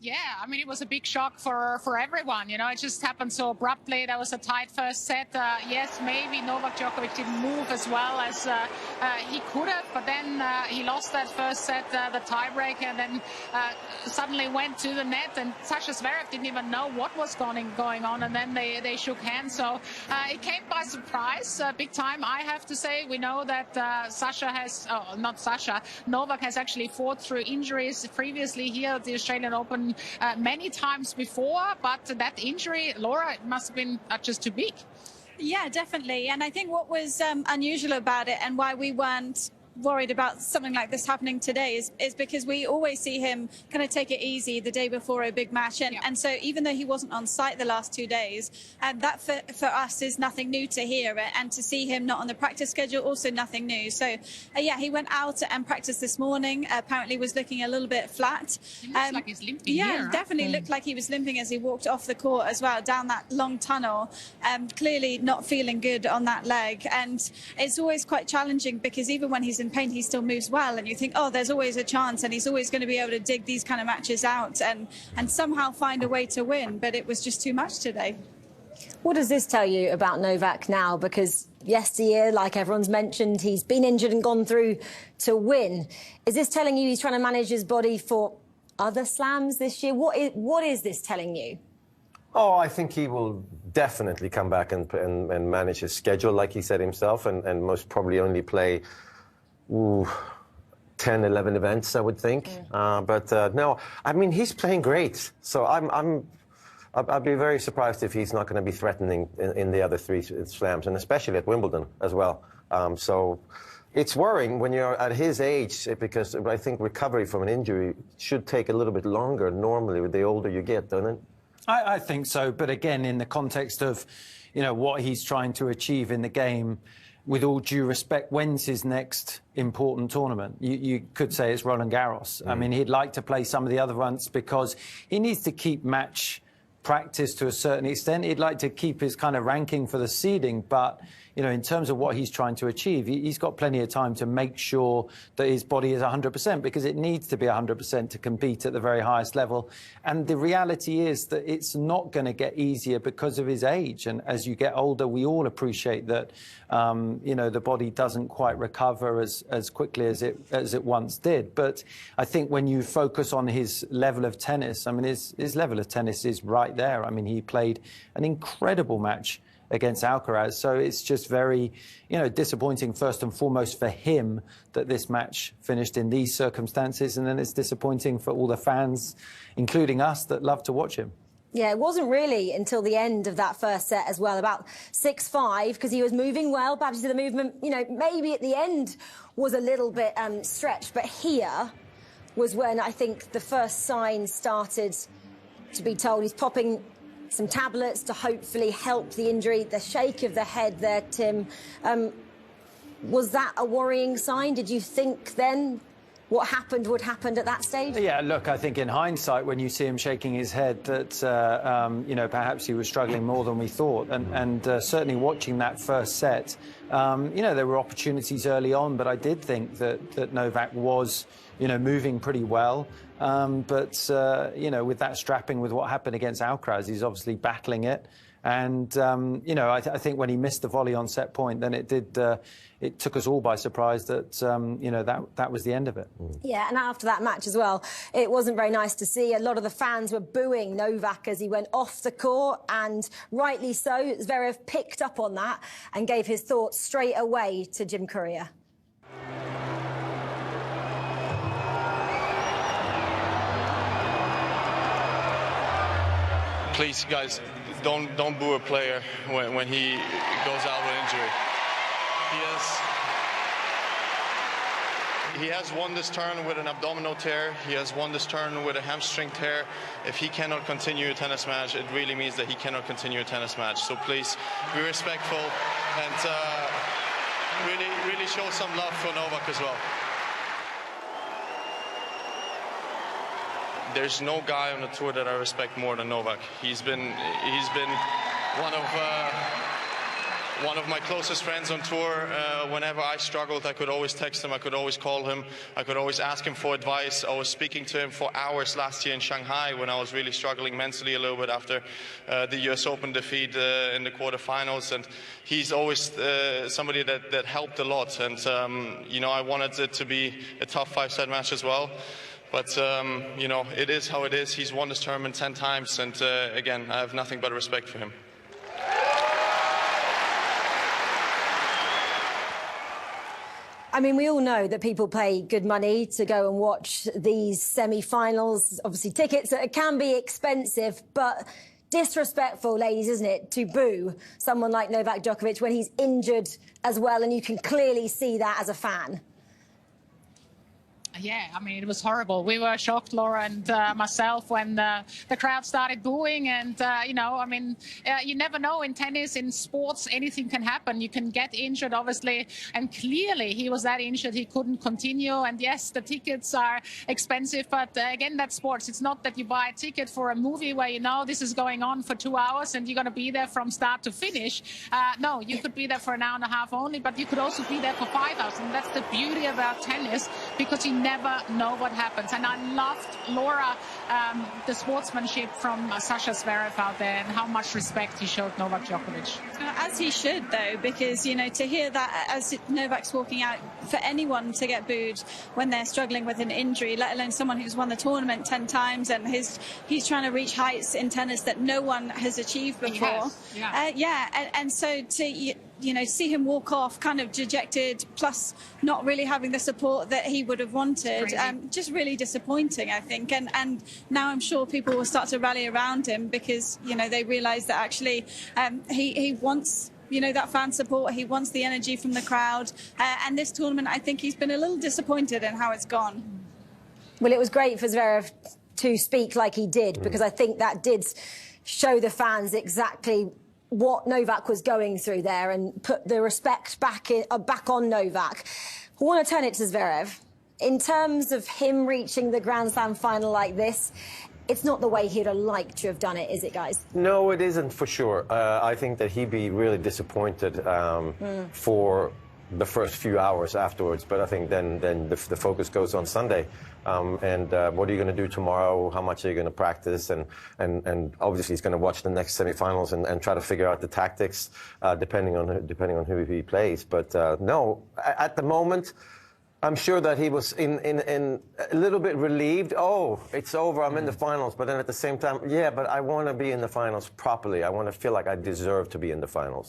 Yeah, I mean, it was a big shock for everyone. You know, it just happened so abruptly. That was a tight first set. Yes, maybe Novak Djokovic didn't move as well as he could have, but then he lost that first set, the tiebreak, and then suddenly went to the net, and Sasha Zverev didn't even know what was going on, and then they shook hands. So it came by surprise, big time, I have to say. We know that Novak has actually fought through injuries previously here at the Australian Open many times before, but that injury, Laura, it must have been just too big. Yeah, definitely. And I think what was unusual about it and why we weren't worried about something like this happening today is because we always see him kind of take it easy the day before a big match, and so even though he wasn't on site the last 2 days, that for us is nothing new to hear, and to see him not on the practice schedule, also nothing new. So yeah, he went out and practiced this morning, apparently was looking a little bit flat. He looks like he's limping. Yeah, definitely looked like he was limping as he walked off the court as well, down that long tunnel, clearly not feeling good on that leg. And it's always quite challenging because even when he's in pain, he still moves well, and you think, oh, there's always a chance, and he's always going to be able to dig these kind of matches out and somehow find a way to win. But it was just too much today. What does this tell you about Novak now? Because yesteryear, like everyone's mentioned, he's been injured and gone through to win. Is this telling you he's trying to manage his body for other slams this year? What is this telling you? Oh, I think he will definitely come back and manage his schedule, like he said himself, and most probably only play 10, 11 events, I would think. But no, I mean, he's playing great. So I'd be very surprised if he's not going to be threatening in the other 3 slams, and especially at Wimbledon as well. So it's worrying when you're at his age, because I think recovery from an injury should take a little bit longer normally the older you get, doesn't it? I think so. But again, in the context of, you know, what he's trying to achieve in the game, with all due respect, when's his next important tournament? You could say it's Roland Garros. I mean, he'd like to play some of the other ones because he needs to keep match practice to a certain extent. He'd like to keep his kind of ranking for the seeding, but, you know, in terms of what he's trying to achieve, he's got plenty of time to make sure that his body is 100%, because it needs to be 100% to compete at the very highest level. And the reality is that it's not going to get easier because of his age. And as you get older, we all appreciate that, you know, the body doesn't quite recover as quickly as it once did. But I think when you focus on his level of tennis, I mean, his level of tennis is right there. I mean, he played an incredible match against Alcaraz. So it's just very, you know, disappointing first and foremost for him that this match finished in these circumstances, and then it's disappointing for all the fans, including us, that love to watch him. Yeah, it wasn't really until the end of that first set as well, about 6-5, because he was moving well. Perhaps the movement, you know, maybe at the end was a little bit stretched, but here was when I think the first signs started to be told. He's popping some tablets to hopefully help the injury. The shake of the head there, Tim. Was that a worrying sign? Did you think then what happened would happen at that stage? Yeah, look, I think in hindsight, when you see him shaking his head, that, you know, perhaps he was struggling more than we thought. And certainly watching that first set, you know, there were opportunities early on, but I did think that Novak was, you know, moving pretty well. But, you know, with that strapping, with what happened against Alcaraz, he's obviously battling it. And, you know, I think when he missed the volley on set point, then it took us all by surprise that, you know, that was the end of it. Yeah, and after that match as well, it wasn't very nice to see. A lot of the fans were booing Novak as he went off the court, and rightly so. Zverev picked up on that and gave his thoughts straight away to Jim Courier. Please, guys, don't boo a player when he goes out with injury. He has won this turn with an abdominal tear. He has won this turn with a hamstring tear. If he cannot continue a tennis match, it really means that he cannot continue a tennis match. So please be respectful and really show some love for Novak as well. There's no guy on the tour that I respect more than Novak. He's been one of one of my closest friends on tour. Whenever I struggled, I could always text him, I could always call him, I could always ask him for advice. I was speaking to him for hours last year in Shanghai when I was really struggling mentally a little bit after the US Open defeat in the quarterfinals, and he's always somebody that helped a lot. And you know, I wanted it to be a tough 5-set match as well. But, you know, it is how it is. He's won this tournament 10 times, and again, I have nothing but respect for him. I mean, we all know that people pay good money to go and watch these semi-finals. Obviously, tickets can be expensive, but disrespectful, ladies, isn't it, to boo someone like Novak Djokovic when he's injured as well, and you can clearly see that as a fan. Yeah, I mean, it was horrible. We were shocked, Laura and myself, when the crowd started booing. And, you know, I mean, you never know in tennis, in sports, anything can happen. You can get injured, obviously. And clearly he was that injured, he couldn't continue. And yes, the tickets are expensive. But again, that's sports. It's not that you buy a ticket for a movie where you know this is going on for 2 hours and you're going to be there from start to finish. No, you could be there for an hour and a half only, but you could also be there for 5 hours. And that's the beauty about tennis, because you never know what happens. And I loved, Laura, the sportsmanship from Sasha Zverev out there, and how much respect he showed Novak Djokovic. As he should, though, because, you know, to hear that as Novak's walking out, for anyone to get booed when they're struggling with an injury, let alone someone who's won the tournament 10 times and he's trying to reach heights in tennis that no one has achieved before. And so to, you know, see him walk off kind of dejected, plus not really having the support that he would have wanted, just really disappointing, I think. And now I'm sure people will start to rally around him, because, you know, they realise that actually he wants, you know, that fan support. He wants the energy from the crowd. And this tournament, I think he's been a little disappointed in how it's gone. Well, it was great for Zverev to speak like he did, because I think that did show the fans exactly what Novak was going through there and put the respect back on Novak. I want to turn it to Zverev. In terms of him reaching the Grand Slam final like this, it's not the way he'd have liked to have done it, is it, guys? No, it isn't, for sure. I think that he'd be really disappointed for the first few hours afterwards, but I think then the focus goes on Sunday. And what are you going to do tomorrow? How much are you going to practice? And obviously he's going to watch the next semifinals and try to figure out the tactics depending on who he plays. But no, at the moment, I'm sure that he was in a little bit relieved. Oh, it's over, I'm in the finals. But then at the same time, yeah, but I want to be in the finals properly. I want to feel like I deserve to be in the finals.